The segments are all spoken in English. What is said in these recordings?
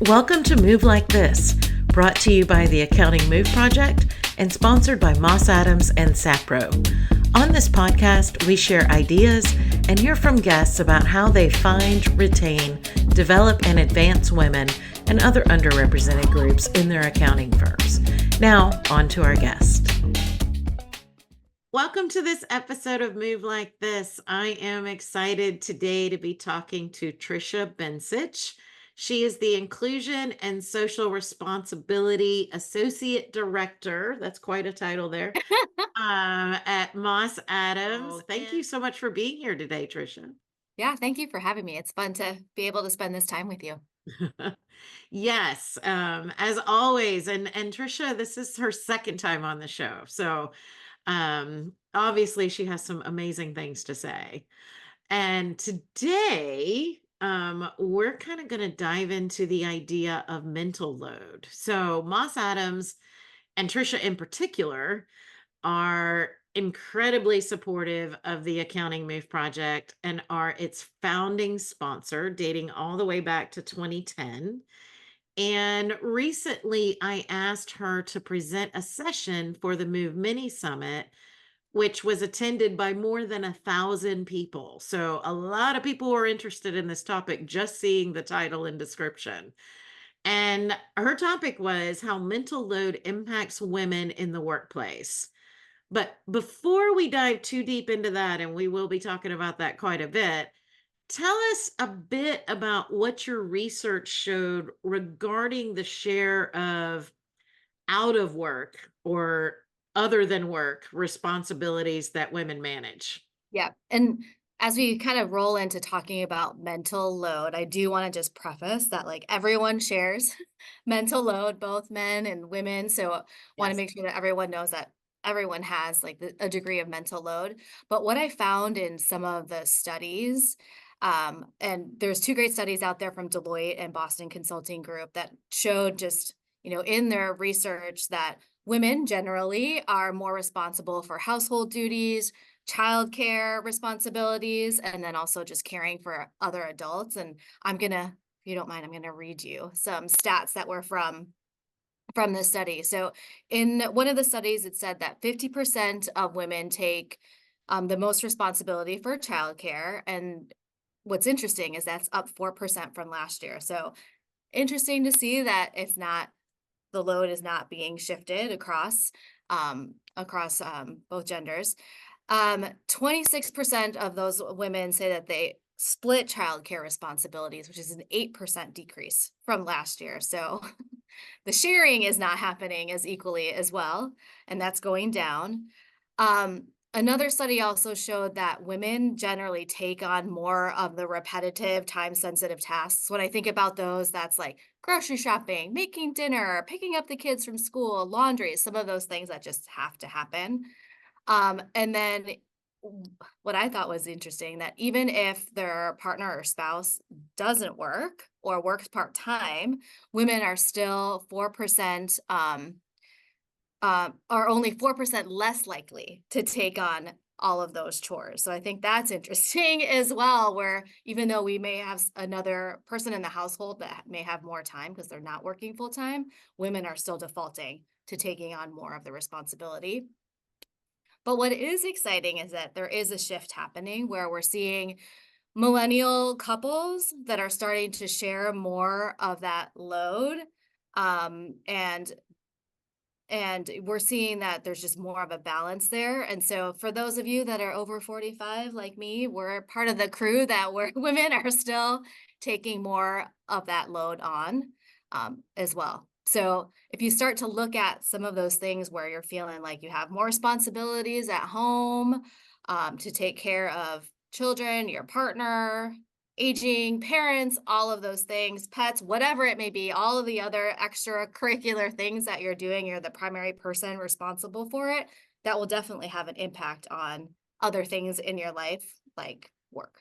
Welcome to Move Like This, brought to you by the Accounting Move Project and sponsored by Moss Adams and Sapro. On this podcast, we share ideas and hear from guests about how they find, retain, develop, and advance women and other underrepresented groups in their accounting firms. Now, on to our guest. Welcome to this episode of Move Like This. I am excited today to be talking to Tricia Bencich. She is the Inclusion and Social Responsibility Associate Director. That's quite a title there. At Moss Adams. Thank you so much for being here today, Tricia. Yeah, thank you for having me. It's fun to be able to spend this time with you. Yes, as always. And Tricia, this is her second time on the show. So obviously she has some amazing things to say. And today, we're kind of going to dive into the idea of mental load. So Moss Adams and Tricia in particular are incredibly supportive of the Accounting Move Project and are its founding sponsor, dating all the way back to 2010. And recently, I asked her to present a session for the Move Mini Summit, which was attended by more than 1,000 people. So a lot of people were interested in this topic, just seeing the title and description. And her topic was how mental load impacts women in the workplace. But before we dive too deep into that, and we will be talking about that quite a bit, tell us a bit about what your research showed regarding the share of out of work or other than work responsibilities that women manage. Yeah. And as we kind of roll into talking about mental load, I do want to just preface that everyone shares mental load, both men and women. So want to Yes. make sure that everyone knows that everyone has a degree of mental load. But what I found in some of the studies, and there's two great studies out there from Deloitte and Boston Consulting Group that showed just, in their research that women generally are more responsible for household duties, childcare responsibilities, and then also just caring for other adults. And if you don't mind, I'm gonna read you some stats that were from the study. So in one of the studies, it said that 50% of women take the most responsibility for childcare. And what's interesting is that's up 4% from last year. So interesting to see that the load is not being shifted across both genders. 26% of those women say that they split childcare responsibilities, which is an 8% decrease from last year. So the sharing is not happening as equally as well, and that's going down. Another study also showed that women generally take on more of the repetitive, time-sensitive tasks. When I think about those, that's like grocery shopping, making dinner, picking up the kids from school, laundry, some of those things that just have to happen. And then what I thought was interesting that even if their partner or spouse doesn't work or works part-time, women are still 4%, are only 4% less likely to take on all of those chores. So I think that's interesting as well, where even though we may have another person in the household that may have more time because they're not working full time, women are still defaulting to taking on more of the responsibility. But what is exciting is that there is a shift happening where we're seeing millennial couples that are starting to share more of that load. Um, and and we're seeing that there's just more of a balance there. And so for those of you that are over 45 like me, we're part of the crew that where women are still taking more of that load on as well. So if you start to look at some of those things where you're feeling like you have more responsibilities at home, to take care of children, your partner, aging, parents, all of those things, pets, whatever it may be, all of the other extracurricular things that you're doing, you're the primary person responsible for it, that will definitely have an impact on other things in your life, like work.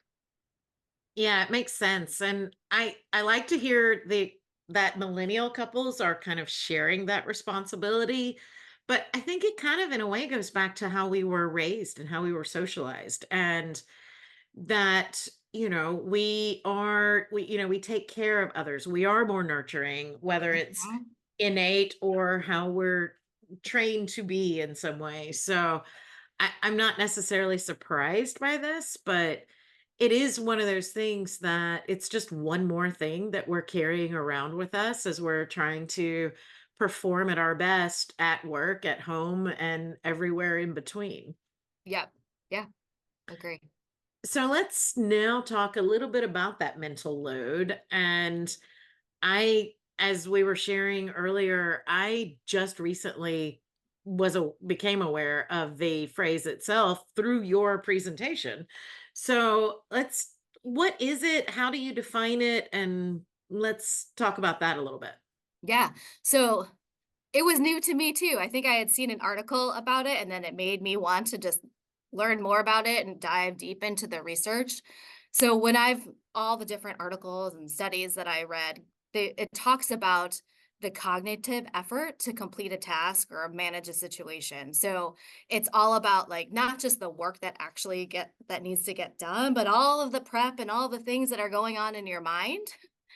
Yeah, it makes sense. And I like to hear the that millennial couples are kind of sharing that responsibility. But I think it kind of in a way goes back to how we were raised and how we were socialized. And that we take care of others. We are more nurturing, whether it's Mhm. innate or how we're trained to be in some way. So I'm not necessarily surprised by this, but it is one of those things that it's just one more thing that we're carrying around with us as we're trying to perform at our best at work, at home, and everywhere in between. Yep. Yeah, agree. So let's now talk a little bit about that mental load. And as we were sharing earlier, I just recently became aware of the phrase itself through your presentation. So what is it? How do you define it? And let's talk about that a little bit. Yeah. So it was new to me too. I think I had seen an article about it and then it made me want to just learn more about it and dive deep into the research. So when I've all the different articles and studies that I read, it talks about the cognitive effort to complete a task or manage a situation. So it's all about like not just the work that actually get that needs to get done, but all of the prep and all the things that are going on in your mind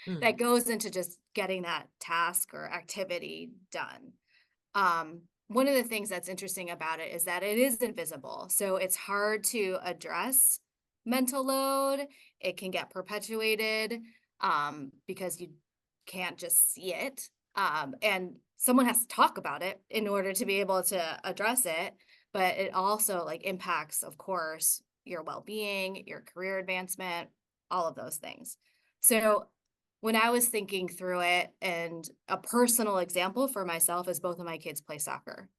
Mm. that goes into just getting that task or activity done. One of the things that's interesting about it is that it is invisible. So it's hard to address mental load. It can get perpetuated because you can't just see it. And someone has to talk about it in order to be able to address it. But it also like impacts, of course, your well-being, your career advancement, all of those things. So when I was thinking through it, and a personal example for myself is both of my kids play soccer.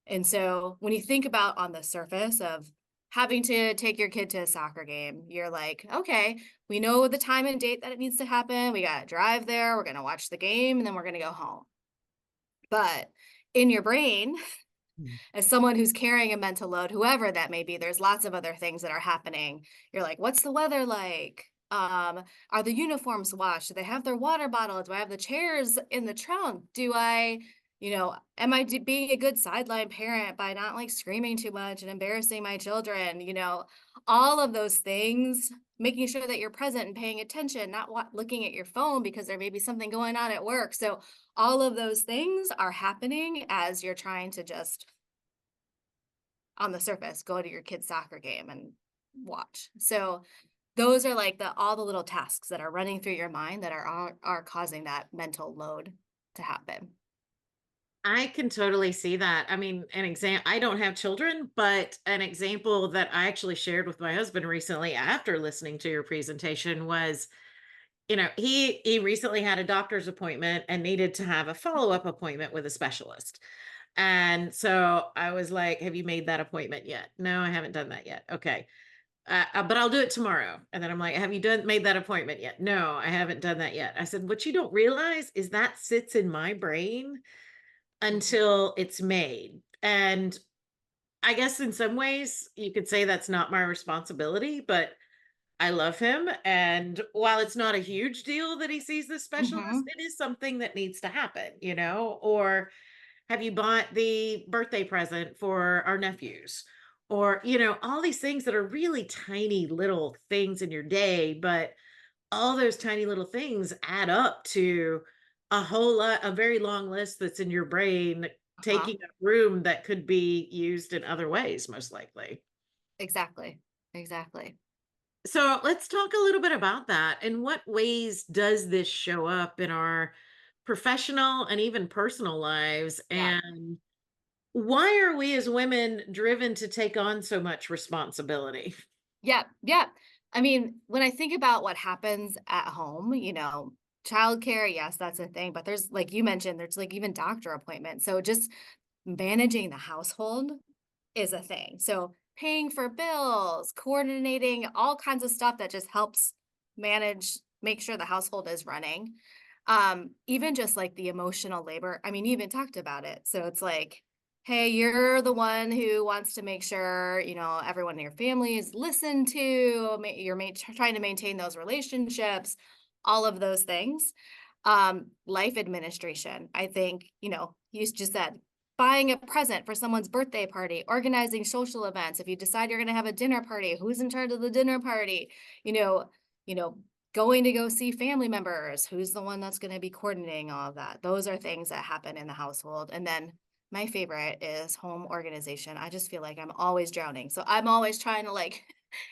And so when you think about on the surface of having to take your kid to a soccer game, you're like, okay, we know the time and date that it needs to happen. We got to drive there. We're going to watch the game and then we're going to go home. But in your brain, Mm. as someone who's carrying a mental load, whoever that may be, there's lots of other things that are happening. You're like, what's the weather like? Are the uniforms washed? Do they have their water bottle? Do I have the chairs in the trunk? Am I being a good sideline parent by not like screaming too much and embarrassing my children? All of those things, making sure that you're present and paying attention, not looking at your phone because there may be something going on at work. So all of those things are happening as you're trying to just on the surface, go to your kid's soccer game and watch. So those are like all the little tasks that are running through your mind that are causing that mental load to happen. I can totally see that. I mean, I don't have children, but an example that I actually shared with my husband recently after listening to your presentation was, he recently had a doctor's appointment and needed to have a follow-up appointment with a specialist. And so I was like, "Have you made that appointment yet?" "No, I haven't done that yet." "Okay. But I'll do it tomorrow." And then I'm like, "Have you made that appointment yet?" "No, I haven't done that yet." I said, "What you don't realize is that sits in my brain Mhm. until it's made." And I guess in some ways you could say that's not my responsibility, but I love him. And while it's not a huge deal that he sees this specialist, Mhm. it is something that needs to happen. Or have you bought the birthday present for our nephews? Or, all these things that are really tiny little things in your day, but all those tiny little things add up to a very long list that's in your brain, Uh-huh. taking up room that could be used in other ways, most likely. Exactly. Exactly. So let's talk a little bit about that. In what ways does this show up in our professional and even personal lives? Yeah. And why are we as women driven to take on so much responsibility? Yeah. Yeah. I mean, when I think about what happens at home, childcare, yes, that's a thing, but there's like you mentioned, there's like even doctor appointments. So just managing the household is a thing. So paying for bills, coordinating all kinds of stuff that just helps make sure the household is running. Even just like the emotional labor. I mean, you even talked about it. So it's like, hey, you're the one who wants to make sure, everyone in your family is listened to. Trying to maintain those relationships, all of those things. Life administration. I think, you just said buying a present for someone's birthday party, organizing social events. If you decide you're going to have a dinner party, who's in charge of the dinner party? You know, you know, going to go see family members, who's the one that's going to be coordinating all of that. Those are things that happen in the household. And then my favorite is home organization. I just feel like I'm always drowning. So I'm always trying to like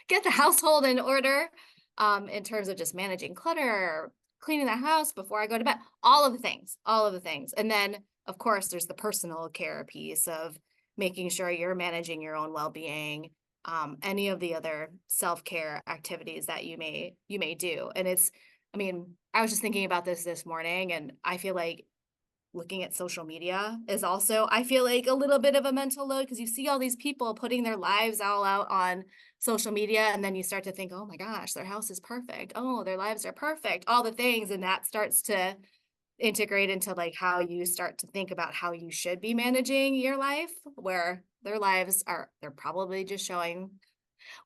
get the household in order, in terms of just managing clutter, cleaning the house before I go to bed, all of the things, all of the things. And then, of course, there's the personal care piece of making sure you're managing your own well-being, any of the other self-care activities that you may do. And it's, I mean, I was just thinking about this morning, and I feel like looking at social media is also, I feel like, a little bit of a mental load because you see all these people putting their lives all out on social media, and then you start to think, oh my gosh, their house is perfect, oh, their lives are perfect, all the things, and that starts to integrate into like how you start to think about how you should be managing your life, where their lives are, they're probably just showing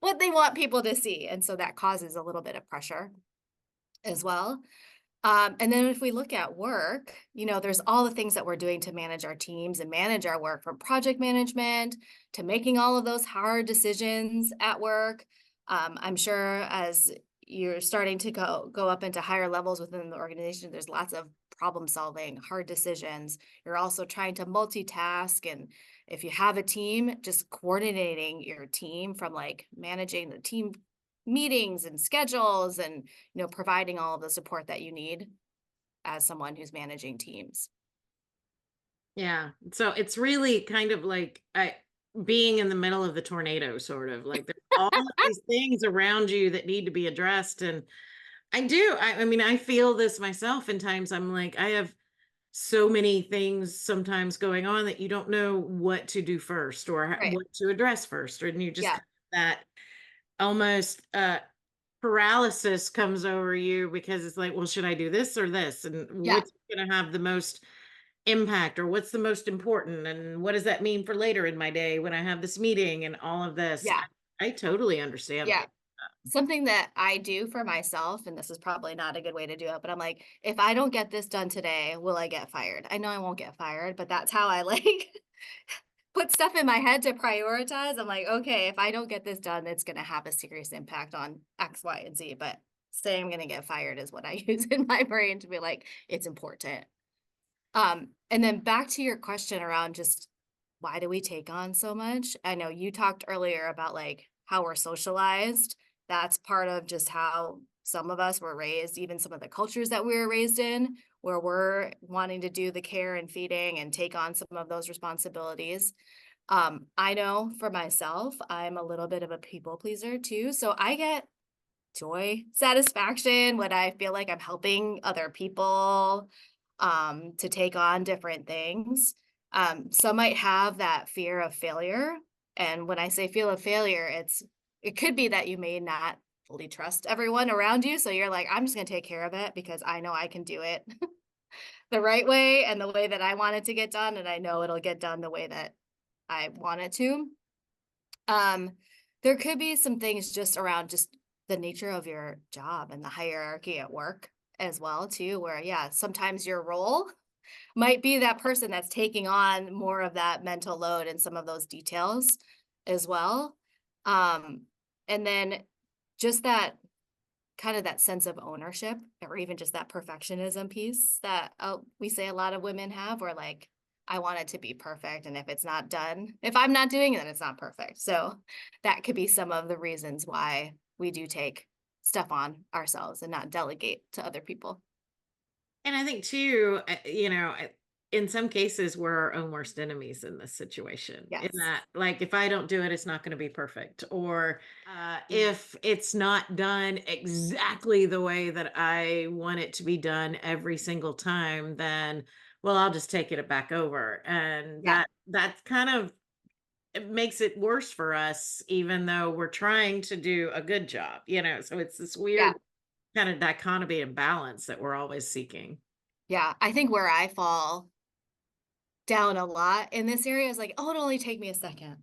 what they want people to see, and so that causes a little bit of pressure as well. And then if we look at work, there's all the things that we're doing to manage our teams and manage our work, from project management to making all of those hard decisions at work. I'm sure as you're starting to go up into higher levels within the organization, there's lots of problem solving, hard decisions. You're also trying to multitask. And if you have a team, just coordinating your team, from like managing the team meetings and schedules, and providing all of the support that you need as someone who's managing teams. Yeah. So it's really kind of like being in the middle of the tornado, sort of like there's all of these things around you that need to be addressed. And I do. I mean, I feel this myself in times. I'm like, I have so many things sometimes going on that you don't know what to do first, or Right. what to address first. And you just Yeah. kind of that almost paralysis comes over you, because it's like, well, should I do this or this? And Yeah. which is going to have the most impact, or what's the most important? And what does that mean for later in my day when I have this meeting and all of this? Yeah. I totally understand what Yeah. you. Something that I do for myself, and this is probably not a good way to do it, but I'm like, if I don't get this done today, will I get fired? I know I won't get fired, but that's how I like put stuff in my head to prioritize. I'm like, okay, if I don't get this done, it's going to have a serious impact on X, Y, and Z. But saying I'm going to get fired is what I use in my brain to be like, it's important. And then back to your question around just why do we take on so much? I know you talked earlier about like how we're socialized. That's part of just how some of us were raised, even some of the cultures that we were raised in, where we're wanting to do the care and feeding and take on some of those responsibilities. I know for myself, I'm a little bit of a people pleaser too. So I get joy, satisfaction when I feel like I'm helping other people, to take on different things. Some might have that fear of failure. And when I say feel of failure, it could be that you may not fully trust everyone around you. So you're like, I'm just gonna take care of it because I know I can do it the right way and the way that I want it to get done. And I know it'll get done the way that I want it to. Um, there could be some things just around just the nature of your job and the hierarchy at work as well too, where yeah, sometimes your role might be that person that's taking on more of that mental load and some of those details as well. Um, and then just that kind of that sense of ownership, or even just that perfectionism piece that we say a lot of women have, where like, I want it to be perfect. And if it's not done, if I'm not doing it, then it's not perfect. So that could be some of the reasons why we do take stuff on ourselves and not delegate to other people. And I think too, in some cases, we're our own worst enemies in this situation. In Yes. that, like, if I don't do it, it's not going to be perfect. Or Mm. if it's not done exactly the way that I want it to be done every single time, then, well, I'll just take it back over. And Yeah. that's kind of, it makes it worse for us, even though we're trying to do a good job. So it's this Yeah. weird kind of dichotomy and balance that we're always seeking. Yeah. I think where I fall down a lot in this area is like, oh, it'll only take me a second.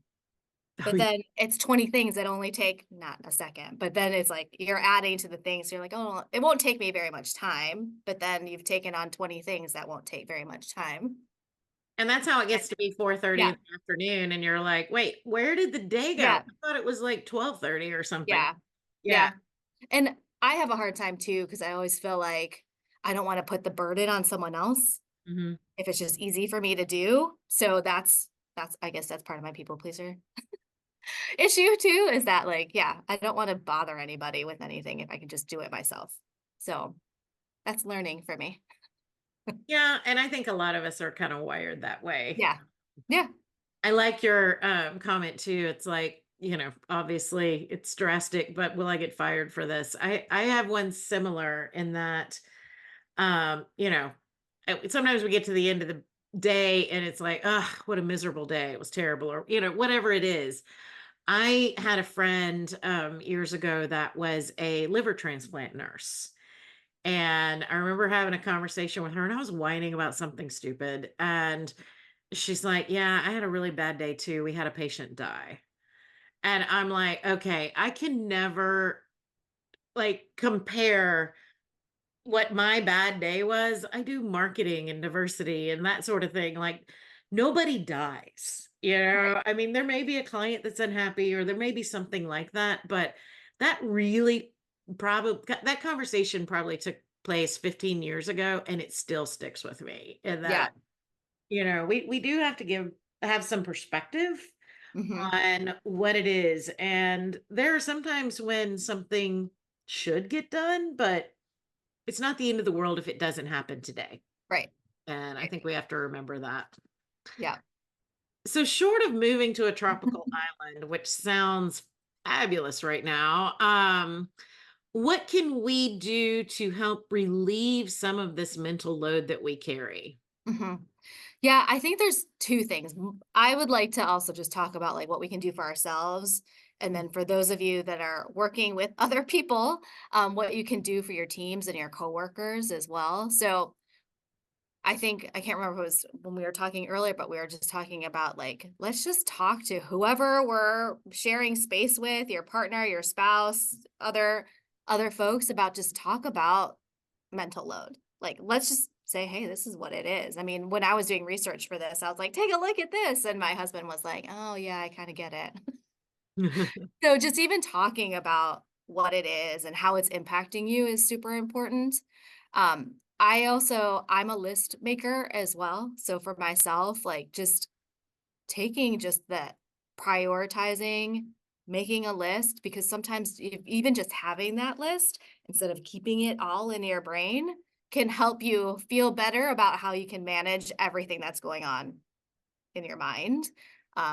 Oh, But yeah. then it's 20 things that only take not a second, but then it's like you're adding to the things. So you're like, oh, it won't take me very much time. But then you've taken on 20 things that won't take very much time. And that's how it gets to be 4:30 Yeah. in the afternoon, and you're like, "Wait, where did the day go? Yeah. I thought it was like 12:30 or something." Yeah. Yeah. Yeah. And I have a hard time too because I always feel like I don't wanna put the burden on someone else Mhm. if it's just easy for me to do. So that's I guess that's part of my people pleaser issue too, is that, like, yeah, I don't wanna bother anybody with anything if I can just do it myself. So, that's learning for me. Yeah, and I think a lot of us are kind of wired that way. Yeah. Yeah. I like your comment too. It's like, obviously it's drastic, but will I get fired for this? I have one similar in that, sometimes we get to the end of the day and it's like, oh, what a miserable day. It was terrible, or whatever it is. I had a friend years ago that was a liver transplant nurse. And I remember having a conversation with her and I was whining about something stupid. And she's like, "Yeah, I had a really bad day too. We had a patient die." And I'm like, "Okay, I can never like compare what my bad day was. I do marketing and diversity and that sort of thing. Like nobody dies, Right. I mean, there may be a client that's unhappy or there may be something like that, but that really probably that conversation probably took place 15 years ago and it still sticks with me. And Yeah. that, we do have to have some perspective Mhm. on what it is. And there are sometimes when something should get done, but it's not the end of the world if it doesn't happen today. Right. And I Right. think we have to remember that. Yeah. So, short of moving to a tropical island, which sounds fabulous right now, what can we do to help relieve some of this mental load that we carry? Mhm. Yeah, I think there's 2 things. I would like to also just talk about, like, what we can do for ourselves, and then for those of you that are working with other people, what you can do for your teams and your coworkers as well. So, I think I can't remember if it was when we were talking earlier, but we were just talking about, like, let's just talk to whoever we're sharing space with, your partner, your spouse, other folks about just talk about mental load. Like, let's just say, "Hey, this is what it is." I mean, when I was doing research for this, I was like, "Take a look at this." And my husband was like, "Oh, yeah, I kinda get it." So just even talking about what it is and how it's impacting you is super important. I'm a list maker as well. So for myself, like just taking just the prioritizing, making a list, because sometimes even just having that list instead of keeping it all in your brain can help you feel better about how you can manage everything that's going on in your mind.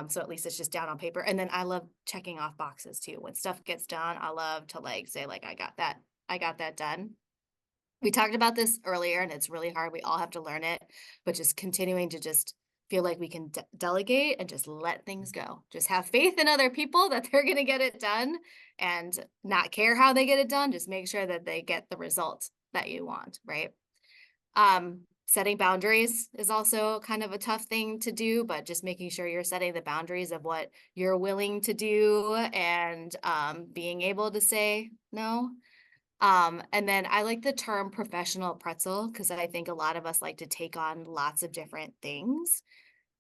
So at least it's just down on paper. And then I love checking off boxes too. When stuff gets done, I love to like say like I got that done. We talked about this earlier and it's really hard. We all have to learn it, but just continuing to just feel like we can delegate and just let things go. Just have faith in other people that they're going to get it done and not care how they get it done. Just make sure that they get the result that you want, right? Setting boundaries is also kind of a tough thing to do, but just making sure you're setting the boundaries of what you're willing to do and being able to say no. And then I like the term professional pretzel because I think a lot of us like to take on lots of different things.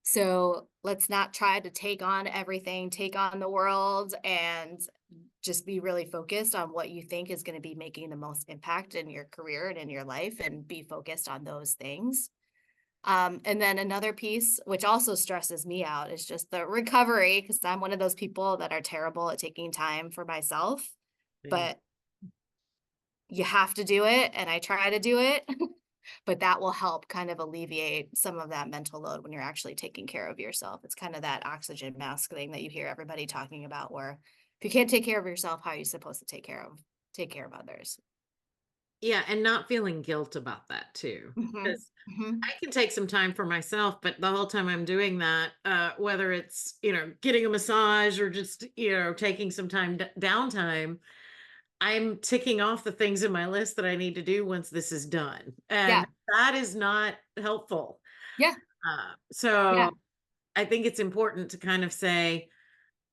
So let's not try to take on everything, take on the world, and just be really focused on what you think is going to be making the most impact in your career and in your life and be focused on those things. And then another piece, which also stresses me out, is just the recovery because I'm one of those people that are terrible at taking time for myself, Same. but you have to do it. And I try to do it, but that will help kind of alleviate some of that mental load when you're actually taking care of yourself. It's kind of that oxygen mask thing that you hear everybody talking about where if you can't take care of yourself, how are you supposed to take care of others? Yeah, and not feeling guilt about that too. Mhm, Because mhm. I can take some time for myself, but the whole time I'm doing that, whether it's, getting a massage or just, taking some downtime, I'm ticking off the things in my list that I need to do once this is done. And Yeah, that is not helpful. yeah, yeah, So I think it's important to kind of say,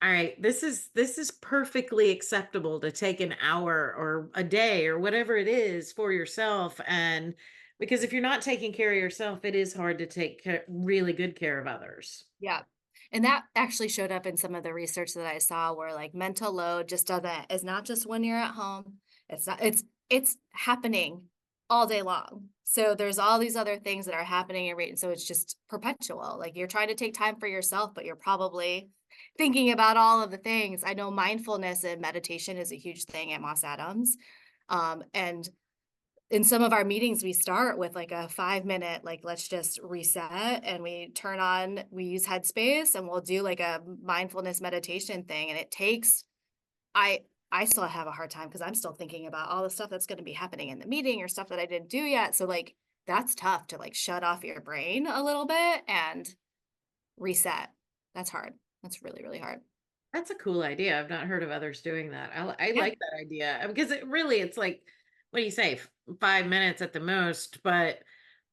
all right, this is perfectly acceptable to take an hour or a day or whatever it is for yourself. And because if you're not taking care of yourself, it is hard to take really good care of others. yeah. And that actually showed up in some of the research that I saw where like mental load just doesn't is not just when you're at home. It's not it's it's happening all day long. So there's all these other things that are happening and so it's just perpetual. Like you're trying to take time for yourself, but you're probably thinking about all of the things. I know mindfulness and meditation is a huge thing at Moss Adams. And in some of our meetings, we start with like a 5 minute, like, let's just reset, and we use Headspace, and we'll do like a mindfulness meditation thing. And it takes, I still have a hard time because I'm still thinking about all the stuff that's going to be happening in the meeting or stuff that I didn't do yet. So like, that's tough to like shut off your brain a little bit and reset. That's hard. That's really, really hard. That's a cool idea. I've not heard of others doing that. I Yeah. like that idea because it's like, what do you say, 5 minutes at the most, but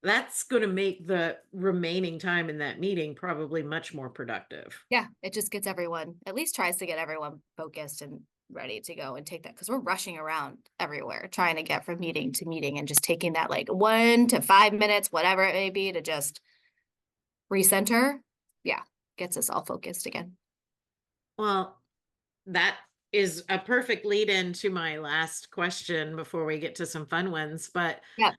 that's going to make the remaining time in that meeting probably much more productive. Yeah, it just gets everyone, at least tries to get everyone focused and ready to go and take that, because we're rushing around everywhere trying to get from meeting to meeting, and just taking that like 1 to 5 minutes, whatever it may be, to just recenter. Yeah, gets us all focused again. Well, that is a perfect lead into my last question before we get to some fun ones. But, Yeah.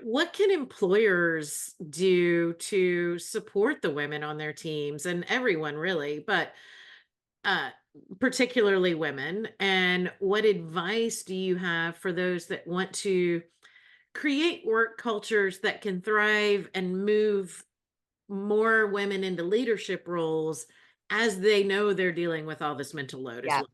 what can employers do to support the women on their teams and everyone really, but uh, particularly women? And what advice do you have for those that want to create work cultures that can thrive and move more women into leadership roles as they know they're dealing with all this mental load as Yeah. well?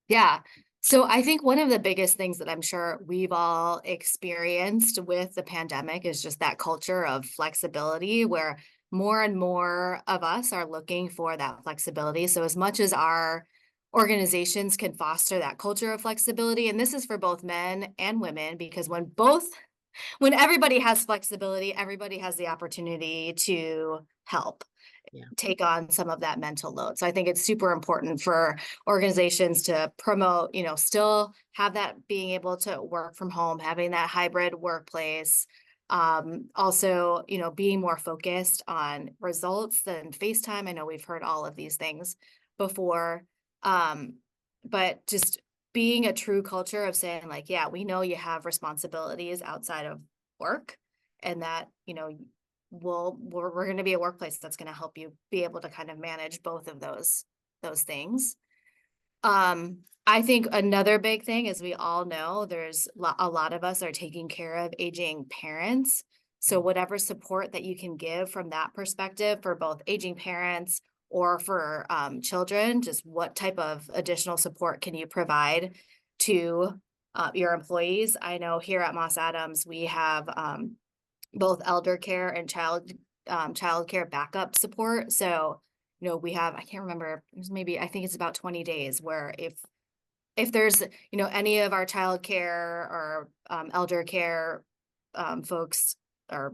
Yeah. So I think one of the biggest things that I'm sure we've all experienced with the pandemic is just that culture of flexibility, where more and more of us are looking for that flexibility. So as much as our organizations can foster that culture of flexibility, and this is for both men and women, because when everybody has flexibility, everybody has the opportunity to help Yeah. take on some of that mental load. So I think it's super important for organizations to promote, still have that being able to work from home, having that hybrid workplace. Also, being more focused on results than FaceTime. I know we've heard all of these things before. Um, but just being a true culture of saying like, yeah, we know you have responsibilities outside of work, and that, we're going to be a workplace that's going to help you be able to kind of manage both of those things. I think another big thing is, we all know there's a lot of us are taking care of aging parents. So Mm. whatever support that you can give from that perspective for both aging parents or for children, just what type of additional support can you provide to your employees? I know here at Moss Adams, we have both elder care and child care backup support. So, we have, I can't remember, maybe, I think it's about 20 days where if there's, any of our child care or elder care folks or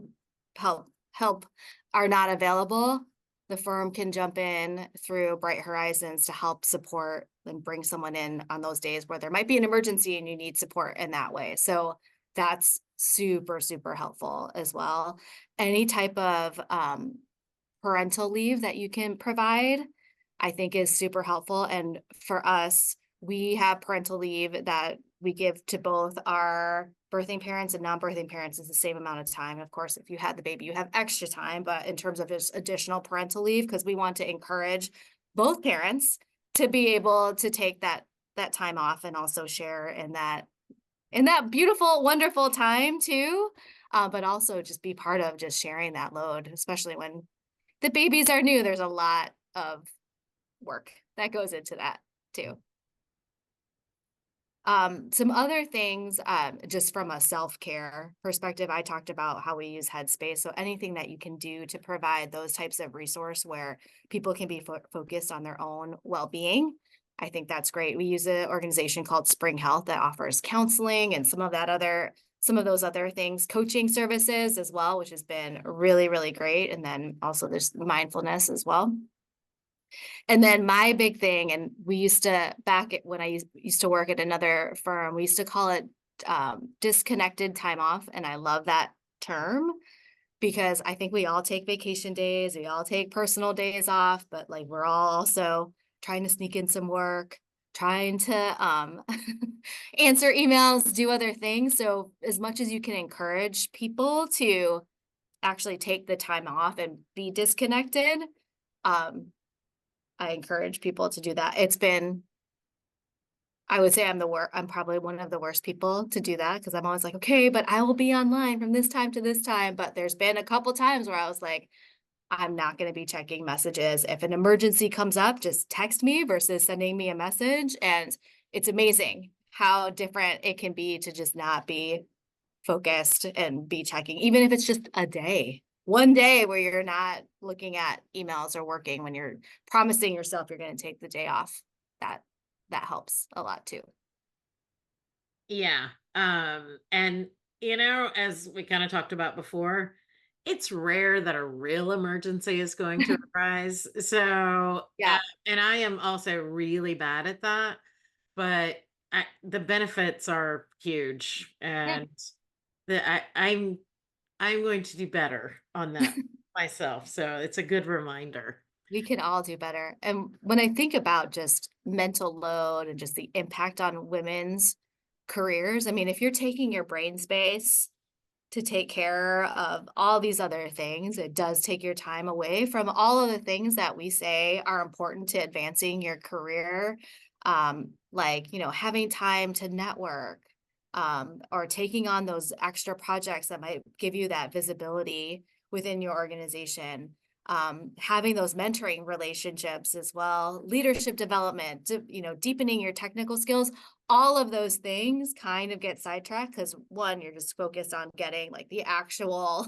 help are not available, the firm can jump in through Bright Horizons to help support and bring someone in on those days where there might be an emergency and you need support in that way. So that's super, super helpful as well. Any type of parental leave that you can provide, I think is super helpful. And for us, we have parental leave that we give to both our birthing parents and non-birthing parents is the same amount of time. Of course, if you had the baby, you have extra time, but in terms of just additional parental leave, because we want to encourage both parents to be able to take that time off and also share in that beautiful, wonderful time too. But also just be part of just sharing that load, especially when the babies are new. There's a lot of work that goes into that too. Some other things, just from a self-care perspective, I talked about how we use Headspace. So anything that you can do to provide those types of resource where people can be focused on their own well-being, I think that's great. We use an organization called Spring Health that offers counseling and some of those other things, coaching services as well, which has been really, really great. And then also there's mindfulness as well. And then my big thing, and we used to, when I used to work at another firm, we used to call it disconnected time off. And I love that term, because I think we all take vacation days, we all take personal days off, but like we're all also trying to sneak in some work. trying to answer emails, do other things. So as much as you can encourage people to actually take the time off and be disconnected, um, I encourage people to do that. It's been I would say I'm probably one of the worst people to do that because I'm always like, "Okay, but I will be online from this time to this time." But there's been a couple times where I was like, "I'm not gonna be checking messages. If an emergency comes up, just text me versus sending me a message." And it's amazing how different it can be to just not be focused and be checking, even if it's just a day. One day where you're not looking at emails or working when you're promising yourself you're gonna take the day off. That that helps a lot too. Yeah. And as we kind of talked about before, it's rare that a real emergency is going to arise. So, Yeah, and I am also really bad at that, but the benefits are huge, yeah. and I'm going to do better on that myself. So it's a good reminder. We can all do better. And when I think about just mental load and just the impact on women's careers, I mean, if you're taking your brain space to take care of all these other things, it does take your time away from all of the things that we say are important to advancing your career. Like, having time to network, or taking on those extra projects that might give you that visibility within your organization. Having those mentoring relationships as well, leadership development, deepening your technical skills, all of those things kind of get sidetracked because one, you're just focused on getting like the actual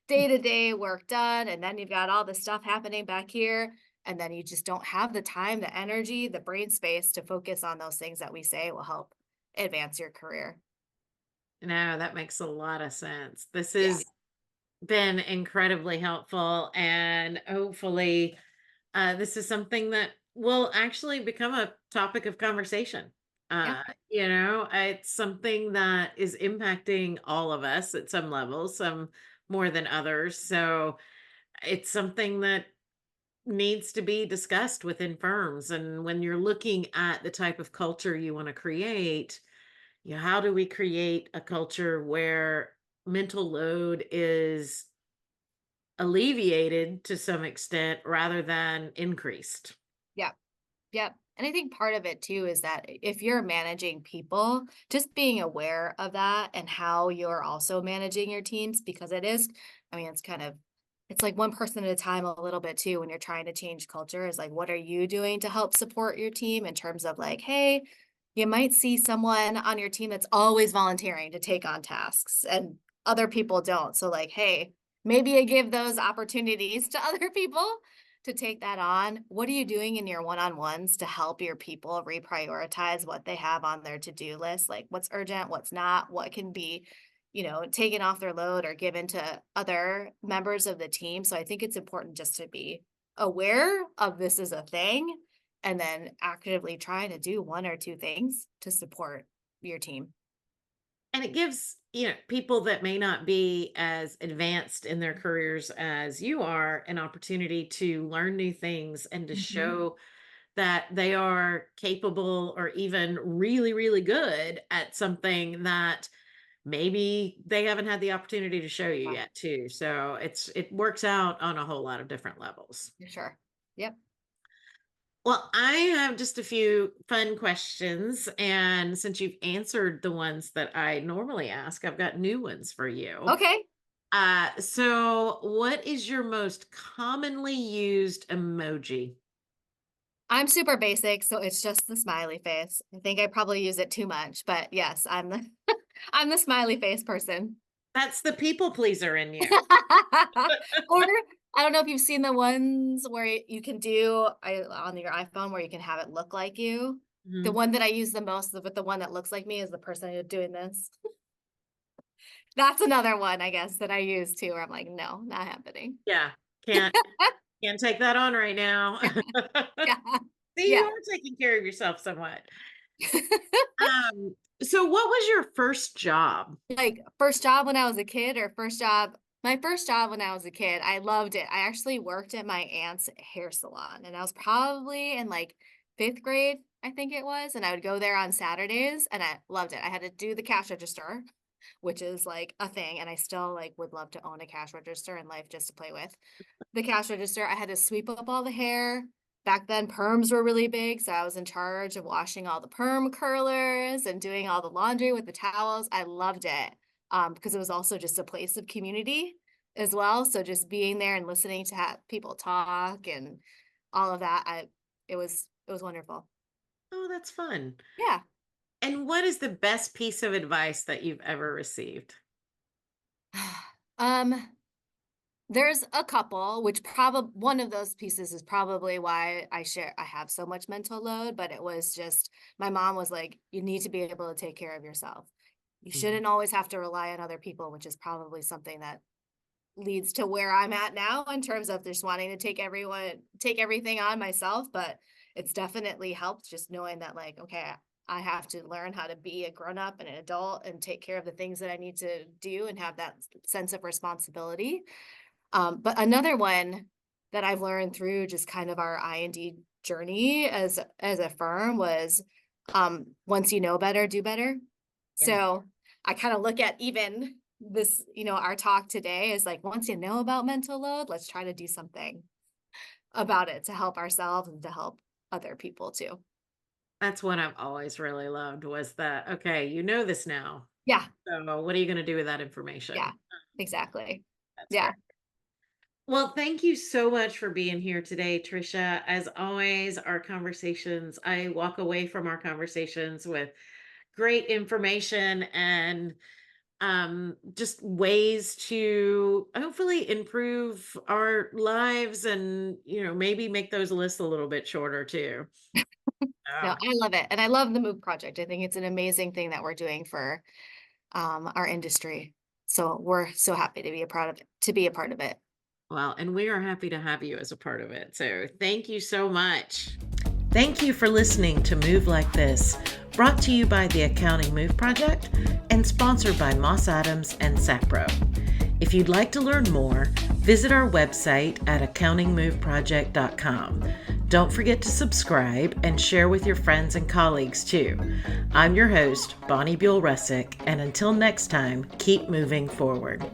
day-to-day work done. And then you've got all the stuff happening back here. And then you just don't have the time, the energy, the brain space to focus on those things that we say will help advance your career. No, that makes a lot of sense. This Yeah. has been incredibly helpful, and hopefully, this is something that will actually become a topic of conversation. Yeah. It's something that is impacting all of us at some level, some more than others. So it's something that needs to be discussed within firms. And when you're looking at the type of culture you want to create, how do we create a culture where mental load is alleviated to some extent rather than increased? Yeah. Yep. And I think part of it too is that if you're managing people, just being aware of that and how you're also managing your teams, because I mean, it's like one person at a time a little bit too when you're trying to change culture is like, what are you doing to help support your team in terms of like, hey, you might see someone on your team that's always volunteering to take on tasks and other people don't. So, like, hey, maybe you give those opportunities to other people to take that on. What are you doing in your one on ones to help your people reprioritize what they have on their to do list? Like, what's urgent, what's not, what can be, taken off their load or given to other members of the team. So, I think it's important just to be aware of this is a thing and then actively trying to do one or two things to support your team. And it gives, people that may not be as advanced in their careers as you are an opportunity to learn new things and to Mhm. show that they are capable or even really, really good at something that maybe they haven't had the opportunity to show you Yeah, yet too. So it works out on a whole lot of different levels. for sure. Yep. Well, I have just a few fun questions. And since you've answered the ones that I normally ask, I've got new ones for you. Okay. So what is your most commonly used emoji? I'm super basic, so it's just the smiley face. I think I probably use it too much, but yes, I'm the I'm the smiley face person. That's the people pleaser in you. Or I don't know if you've seen the ones where you can do on your iPhone where you can have it look like you. The Mhm. one that I use the most with the one that looks like me is the person who's doing this. That's another one, I guess, that I use too, where I'm like, no, not happening. Yeah. Can't can't take that on right now. Yeah. See, you Yeah. are taking care of yourself somewhat. So what was your first job? Like, first job when I was a kid or first job my first job when I was a kid, I loved it. I actually worked at my aunt's hair salon, and I was probably in, like, 5th grade, I think it was, and I would go there on Saturdays, and I loved it. I had to do the cash register, which is, like, a thing, and I still, like, would love to own a cash register in life just to play with. The cash register, I had to sweep up all the hair. Back then, perms were really big, so I was in charge of washing all the perm curlers and doing all the laundry with the towels. I loved it, because it was also just a place of community as well, so just being there and listening to people talk and all of that, I it was wonderful. Oh, that's fun. Yeah. And what is the best piece of advice that you've ever received? Um, there's a couple, which probably one of those pieces is probably why I have so much mental load, but it was just my mom was like, "You need to be able to take care of yourself. You Mhm. shouldn't always have to rely on other people," which is probably something that leads to where I'm at now in terms of just wanting to take everything on myself, but it's definitely helped just knowing that like, okay, I have to learn how to be a grown up and an adult and take care of the things that I need to do and have that sense of responsibility. But another one that I've learned through just kind of our I&D journey as a firm was once you know better, do better. Yeah. So I kind of look at even this, our talk today is like once you know about mental load, let's try to do something about it to help ourselves and to help other people too. That's what I've always really loved was that, okay, you know this now. Yeah, So what are you going to do with that yeah, information? exactly. That's Yeah. great. Well, thank you so much for being here today, Tricia. As always, our conversations, I walk away from our conversations with great information and just ways to hopefully improve our lives and, maybe make those lists a little bit shorter too. No, Oh, I love it. And I love the Move Project. I think it's an amazing thing that we're doing for our industry. So we're so happy to be a part of it, well, and we are happy to have you as a part of it. So thank you so much. Thank you for listening to Move Like This, brought to you by the Accounting Move Project and sponsored by Moss Adams and Sapro. If you'd like to learn more, visit our website at accountingmoveproject.com. Don't forget to subscribe and share with your friends and colleagues too. I'm your host, Bonnie Buell Russick, and until next time, keep moving forward.